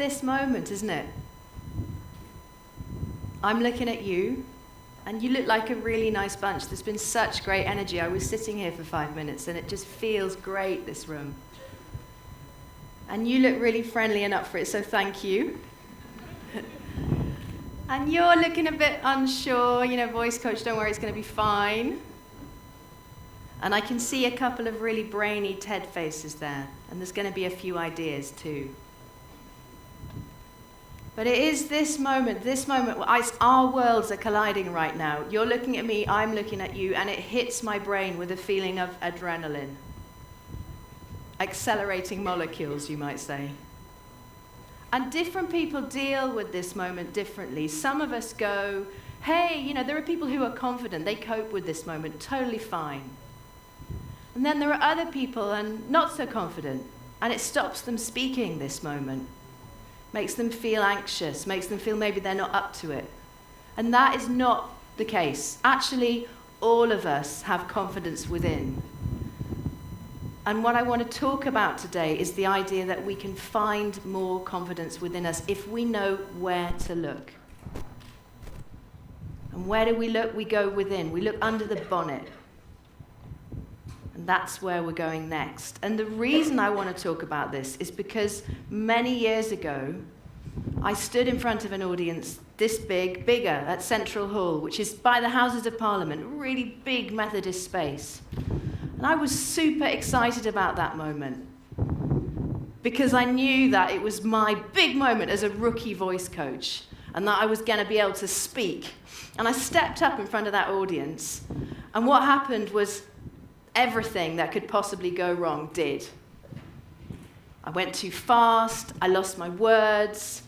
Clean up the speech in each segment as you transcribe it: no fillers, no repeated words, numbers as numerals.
this moment, isn't it? I'm looking at you, and you look like a really nice bunch. There's been such great energy. I was sitting here for 5 minutes, and it just feels great, this room. And you look really friendly and up for it, so thank you. And you're looking a bit unsure, voice coach, don't worry, it's going to be fine. And I can see a couple of really brainy TED faces there, and there's going to be a few ideas too. But it is this moment where our worlds are colliding right now. You're looking at me, I'm looking at you, and it hits my brain with a feeling of adrenaline. Accelerating molecules, you might say. And different people deal with this moment differently. Some of us go, hey, there are people who are confident, they cope with this moment totally fine. And then there are other people and not so confident, and it stops them speaking this moment. Makes them feel anxious, makes them feel maybe they're not up to it. And that is not the case. Actually, all of us have confidence within. And what I want to talk about today is the idea that we can find more confidence within us if we know where to look. And where do we look? We go within. We look under the bonnet. And that's where we're going next. And the reason I want to talk about this is because many years ago, I stood in front of an audience this big, bigger, at Central Hall, which is by the Houses of Parliament, a really big Methodist space. And I was super excited about that moment because I knew that it was my big moment as a rookie voice coach and that I was going to be able to speak. And I stepped up in front of that audience, and what happened was everything that could possibly go wrong did. I went too fast, I lost my words.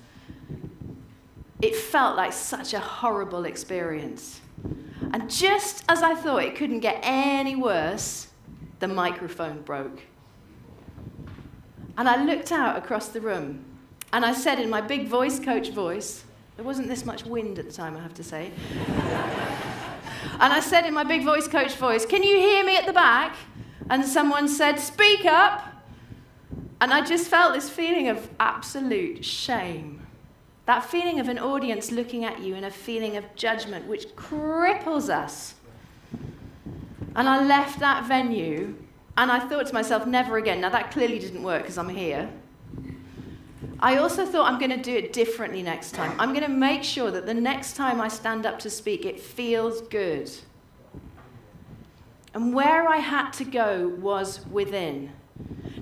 It felt like such a horrible experience. And just as I thought it couldn't get any worse, the microphone broke. And I looked out across the room, and I said in my big voice coach voice, there wasn't this much wind at the time, I have to say, and I said in my big voice coach voice, can you hear me at the back? And someone said, speak up. And I just felt this feeling of absolute shame. That feeling of an audience looking at you and a feeling of judgment which cripples us. And I left that venue, and I thought to myself, never again. Now that clearly didn't work because I'm here. I also thought I'm going to do it differently next time. I'm going to make sure that the next time I stand up to speak, it feels good. And where I had to go was within.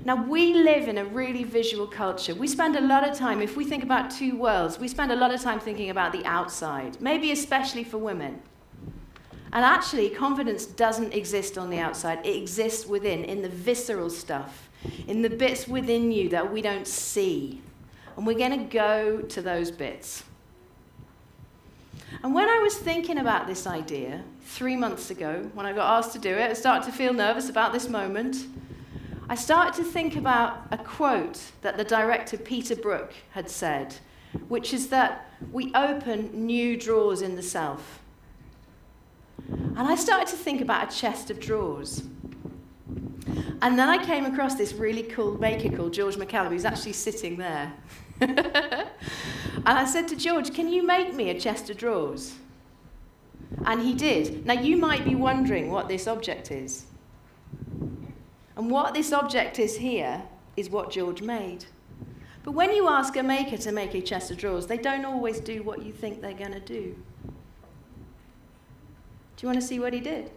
Now, we live in a really visual culture. We spend a lot of time, if we think about two worlds, we spend a lot of time thinking about the outside, maybe especially for women. And actually, confidence doesn't exist on the outside. It exists within, in the visceral stuff, in the bits within you that we don't see. And we're going to go to those bits. And when I was thinking about this idea 3 months ago, when I got asked to do it, I started to feel nervous about this moment. I started to think about a quote that the director Peter Brook had said, which is that we open new drawers in the self. And I started to think about a chest of drawers. And then I came across this really cool maker called George McCallum, who's actually sitting there. And I said to George, can you make me a chest of drawers? And he did. Now, you might be wondering what this object is. And what this object is here is what George made. But when you ask a maker to make a chest of drawers, they don't always do what you think they're going to do. Do you want to see what he did?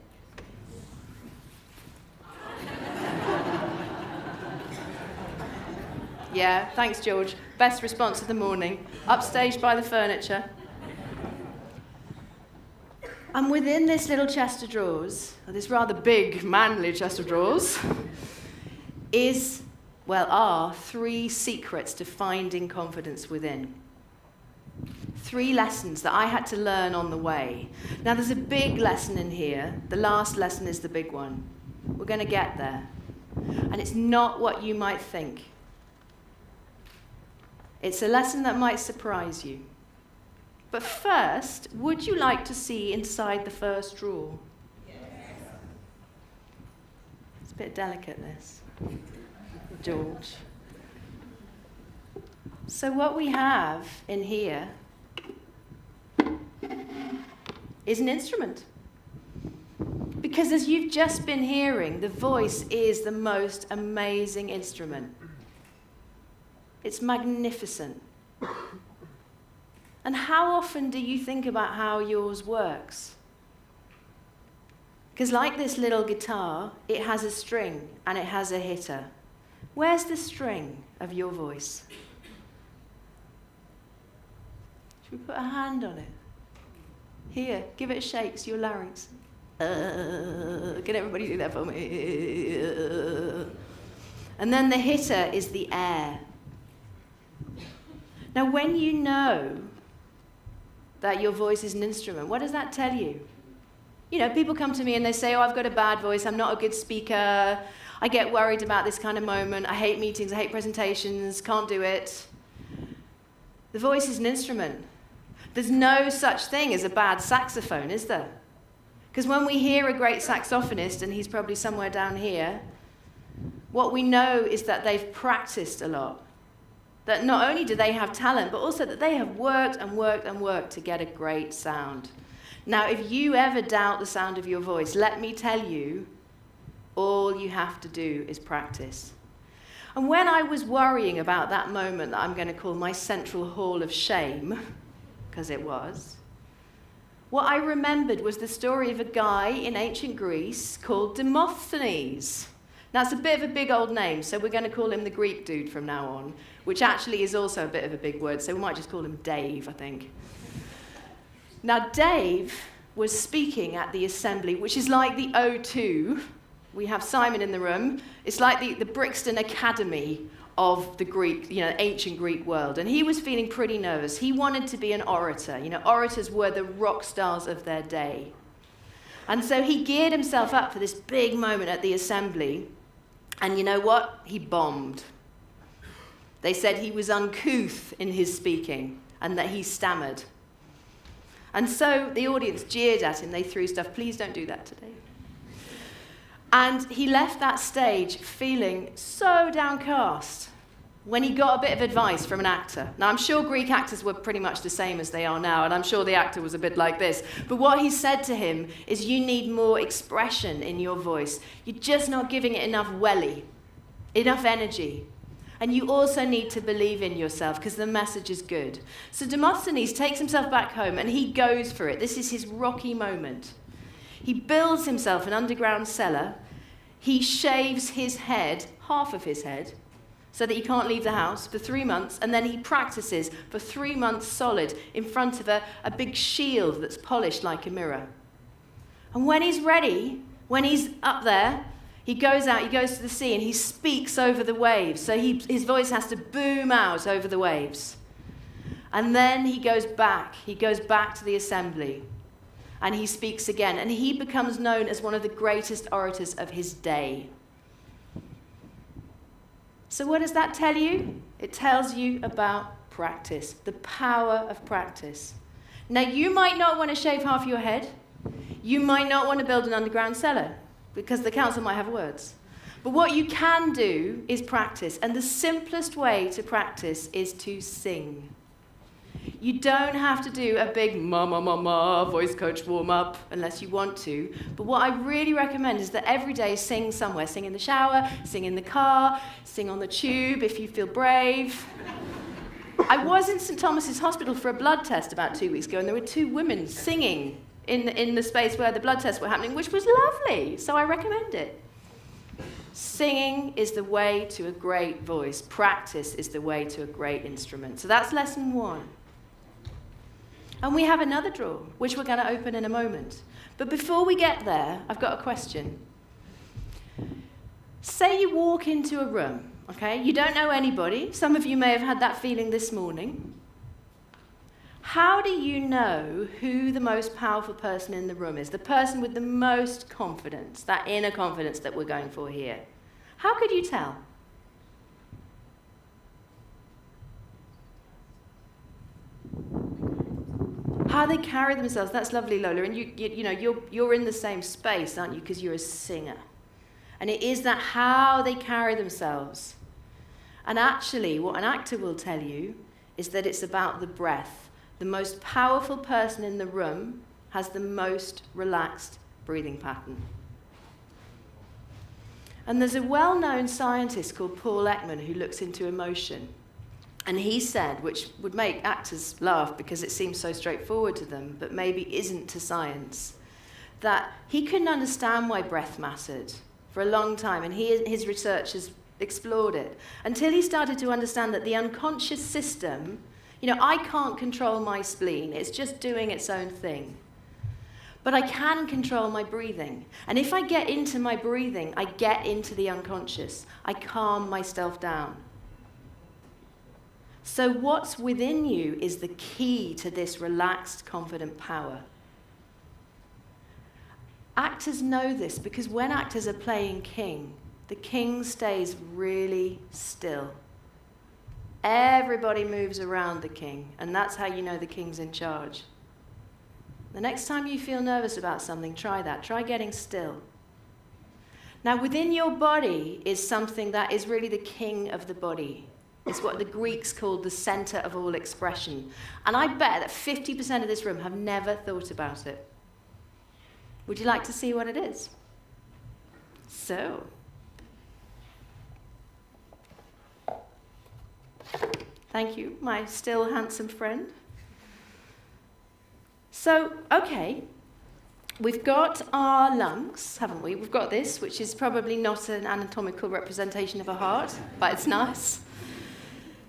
Yeah, thanks, George. Best response of the morning. Upstaged by the furniture. And within this little chest of drawers, or this rather big, manly chest of drawers, are 3 secrets to finding confidence within. 3 lessons that I had to learn on the way. Now, there's a big lesson in here. The last lesson is the big one. We're going to get there. And it's not what you might think. It's a lesson that might surprise you. But first, would you like to see inside the first drawer? Yes. It's a bit delicate, this. George. So what we have in here is an instrument. Because as you've just been hearing, the voice is the most amazing instrument. It's magnificent. And how often do you think about how yours works? Because like this little guitar, it has a string and it has a hitter. Where's the string of your voice? Should we put a hand on it? Here, give it a shake, it's your larynx. Can everybody do that for me? And then the hitter is the air. Now, when you know that your voice is an instrument, what does that tell you? You know, people come to me and they say, oh, I've got a bad voice, I'm not a good speaker, I get worried about this kind of moment, I hate meetings, I hate presentations, can't do it. The voice is an instrument. There's no such thing as a bad saxophone, is there? Because when we hear a great saxophonist, and he's probably somewhere down here, what we know is that they've practiced a lot. That not only do they have talent, but also that they have worked and worked and worked to get a great sound. Now, if you ever doubt the sound of your voice, let me tell you, all you have to do is practice. And when I was worrying about that moment that I'm going to call my central hall of shame, because it was, what I remembered was the story of a guy in ancient Greece called Demosthenes. Now, it's a bit of a big old name, so we're going to call him the Greek dude from now on, which actually is also a bit of a big word, so we might just call him Dave, I think. Now, Dave was speaking at the assembly, which is like the O2. We have Simon in the room. It's like the Brixton Academy of the Greek, ancient Greek world. And he was feeling pretty nervous. He wanted to be an orator. Orators were the rock stars of their day. And so he geared himself up for this big moment at the assembly. And you know what? He bombed. They said he was uncouth in his speaking and that he stammered. And so the audience jeered at him. They threw stuff. Please don't do that today. And he left that stage feeling so downcast when he got a bit of advice from an actor. Now, I'm sure Greek actors were pretty much the same as they are now, and I'm sure the actor was a bit like this. But what he said to him is, you need more expression in your voice. You're just not giving it enough welly, enough energy. And you also need to believe in yourself, because the message is good. So Demosthenes takes himself back home, and he goes for it. This is his rocky moment. He builds himself an underground cellar. He shaves his head, half of his head, so that he can't leave the house for 3 months, and then he practices for 3 months solid in front of a big shield that's polished like a mirror. And when he's ready, when he's up there, he goes out, he goes to the sea, and he speaks over the waves. So his voice has to boom out over the waves. And then he goes back to the assembly. And he speaks again, and he becomes known as one of the greatest orators of his day. So what does that tell you? It tells you about practice, the power of practice. Now, you might not want to shave half your head. You might not want to build an underground cellar, because the council might have words. But what you can do is practice, and the simplest way to practice is to sing. You don't have to do a big voice coach warm-up unless you want to. But what I really recommend is that every day sing somewhere. Sing in the shower, sing in the car, sing on the tube if you feel brave. I was in St. Thomas's Hospital for a blood test about 2 weeks ago, and there were 2 women singing in the space where the blood tests were happening, which was lovely, so I recommend it. Singing is the way to a great voice. Practice is the way to a great instrument. So that's lesson 1. And we have another drawer, which we're going to open in a moment. But before we get there, I've got a question. Say you walk into a room, okay? You don't know anybody. Some of you may have had that feeling this morning. How do you know who the most powerful person in the room is? The person with the most confidence, that inner confidence that we're going for here. How could you tell? How they carry themselves. That's lovely, Lola. And you're in the same space, aren't you? Because you're a singer. And it is that how they carry themselves. And actually, what an actor will tell you is that it's about the breath. The most powerful person in the room has the most relaxed breathing pattern. And there's a well-known scientist called Paul Ekman who looks into emotion. And he said, which would make actors laugh because it seems so straightforward to them, but maybe isn't to science, that he couldn't understand why breath mattered for a long time, and his research has explored it, until he started to understand that the unconscious system, I can't control my spleen, it's just doing its own thing. But I can control my breathing. And if I get into my breathing, I get into the unconscious. I calm myself down. So what's within you is the key to this relaxed, confident power. Actors know this because when actors are playing king, the king stays really still. Everybody moves around the king, and that's how you know the king's in charge. The next time you feel nervous about something, try that. Try getting still. Now, within your body is something that is really the king of the body. It's what the Greeks called the center of all expression. And I bet that 50% of this room have never thought about it. Would you like to see what it is? So, thank you, my still handsome friend. So, okay, we've got our lungs, haven't we? We've got this, which is probably not an anatomical representation of a heart, but it's nice.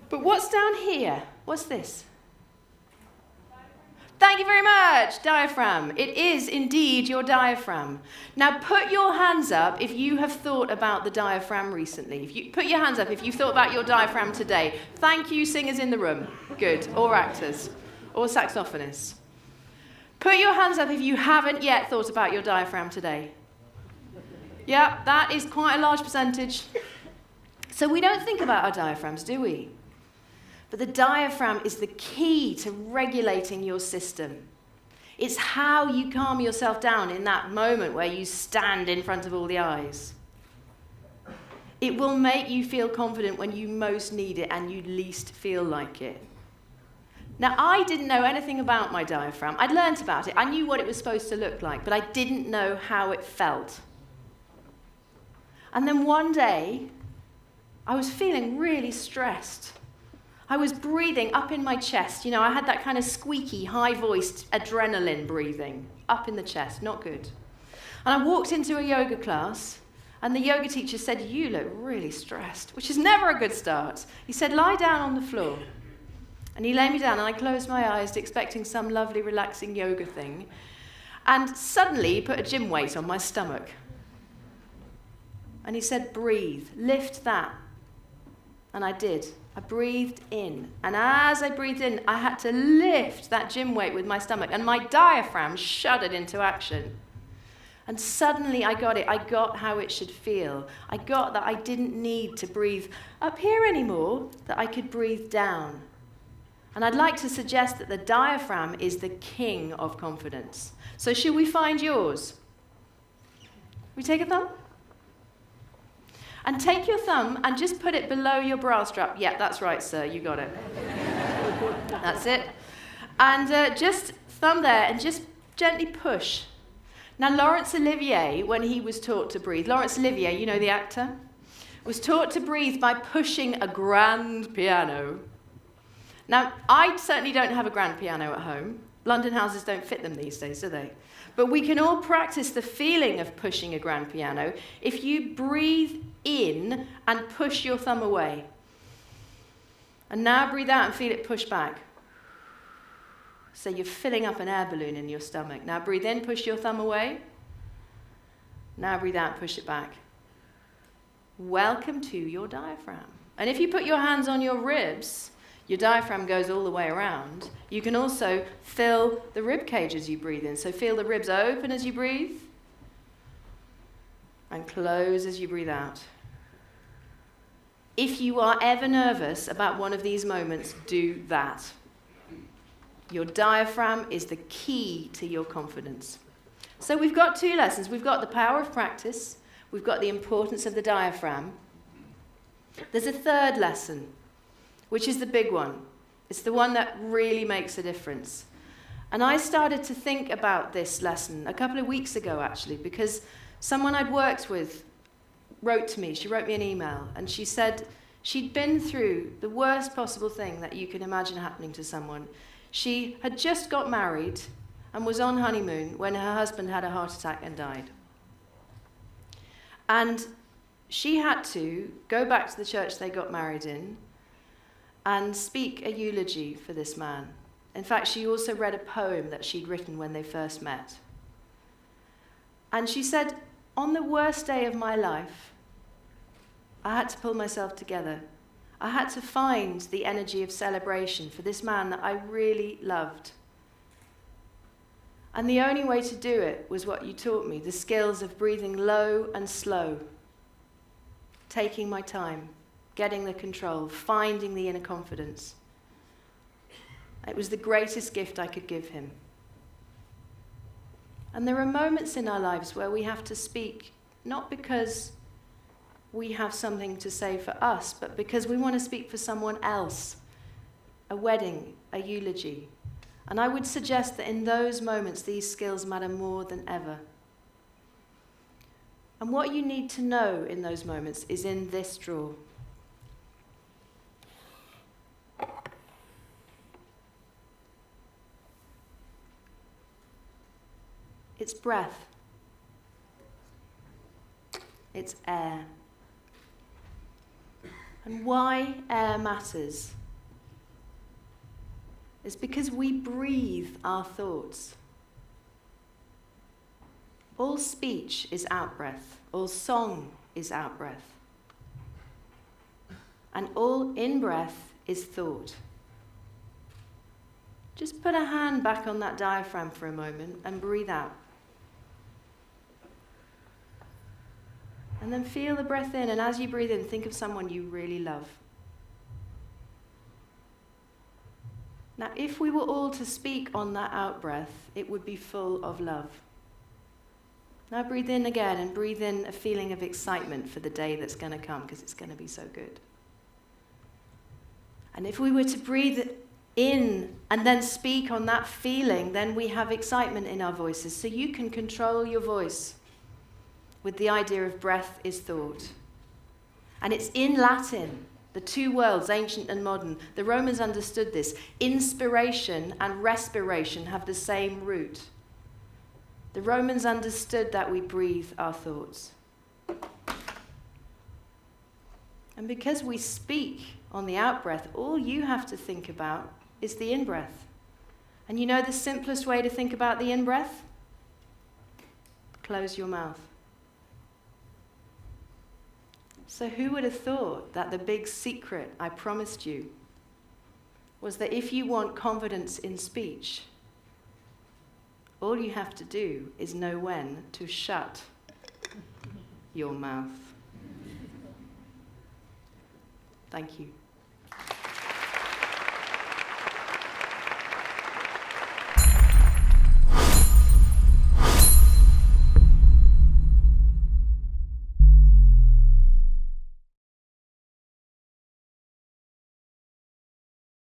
But what's down here? What's this? Thank you very much, diaphragm. It is indeed your diaphragm. Now put your hands up if you have thought about the diaphragm recently. Put your hands up if you've thought about your diaphragm today. Thank you, singers in the room. Good, or actors, or saxophonists. Put your hands up if you haven't yet thought about your diaphragm today. Yeah, that is quite a large percentage. So we don't think about our diaphragms, do we? But the diaphragm is the key to regulating your system. It's how you calm yourself down in that moment where you stand in front of all the eyes. It will make you feel confident when you most need it and you least feel like it. Now, I didn't know anything about my diaphragm. I'd learnt about it. I knew what it was supposed to look like, but I didn't know how it felt. And then one day, I was feeling really stressed. I was breathing up in my chest. I had that kind of squeaky, high-voiced adrenaline breathing up in the chest, not good. And I walked into a yoga class, and the yoga teacher said, "You look really stressed," which is never a good start. He said, "Lie down on the floor." And he laid me down, and I closed my eyes, expecting some lovely, relaxing yoga thing. And suddenly, he put a gym weight on my stomach. And he said, "Breathe, lift that." And I did. I breathed in. And as I breathed in, I had to lift that gym weight with my stomach. And my diaphragm shuddered into action. And suddenly I got it. I got how it should feel. I got that I didn't need to breathe up here anymore, that I could breathe down. And I'd like to suggest that the diaphragm is the king of confidence. So should we find yours? We take a thumb? And take your thumb and just put it below your bra strap. Yeah, that's right, sir, you got it. That's it. And just thumb there and just gently push. Now, Laurence Olivier, when he was taught to breathe, Laurence Olivier, you know the actor, was taught to breathe by pushing a grand piano. Now, I certainly don't have a grand piano at home. London houses don't fit them these days, do they? But we can all practice the feeling of pushing a grand piano if you breathe in and push your thumb away. And now breathe out and feel it push back. So you're filling up an air balloon in your stomach. Now breathe in, push your thumb away. Now breathe out, push it back. Welcome to your diaphragm. And if you put your hands on your ribs, your diaphragm goes all the way around. You can also fill the rib cage as you breathe in. So feel the ribs open as you breathe and close as you breathe out. If you are ever nervous about one of these moments, do that. Your diaphragm is the key to your confidence. So we've got two lessons. We've got the power of practice. We've got the importance of the diaphragm. There's a third lesson, which is the big one. It's the one that really makes a difference. And I started to think about this lesson a couple of weeks ago, actually, because someone I'd worked with wrote to me. She wrote me an email, and she said she'd been through the worst possible thing that you can imagine happening to someone. She had just got married and was on honeymoon when her husband had a heart attack and died. And she had to go back to the church they got married in and speak a eulogy for this man. In fact, she also read a poem that she'd written when they first met. And she said, on the worst day of my life, I had to pull myself together. I had to find the energy of celebration for this man that I really loved. And the only way to do it was what you taught me, the skills of breathing low and slow, taking my time, getting the control, finding the inner confidence. It was the greatest gift I could give him. And there are moments in our lives where we have to speak, not because we have something to say for us, but because we want to speak for someone else, a wedding, a eulogy. And I would suggest that in those moments, these skills matter more than ever. And what you need to know in those moments is in this drawer. It's breath. It's air. And why air matters is because we breathe our thoughts. All speech is out-breath. All song is out-breath. And all in-breath is thought. Just put a hand back on that diaphragm for a moment and breathe out. And then feel the breath in, and as you breathe in, think of someone you really love. Now, if we were all to speak on that out-breath, it would be full of love. Now breathe in again, and breathe in a feeling of excitement for the day that's going to come, because it's going to be so good. And if we were to breathe in and then speak on that feeling, then we have excitement in our voices. So you can control your voice with the idea of breath is thought. And it's in Latin, the two worlds, ancient and modern. The Romans understood this. Inspiration and respiration have the same root. The Romans understood that we breathe our thoughts. And because we speak on the out-breath, all you have to think about is the in-breath. And you know the simplest way to think about the in-breath? Close your mouth. So who would have thought that the big secret I promised you was that if you want confidence in speech, all you have to do is know when to shut your mouth. Thank you.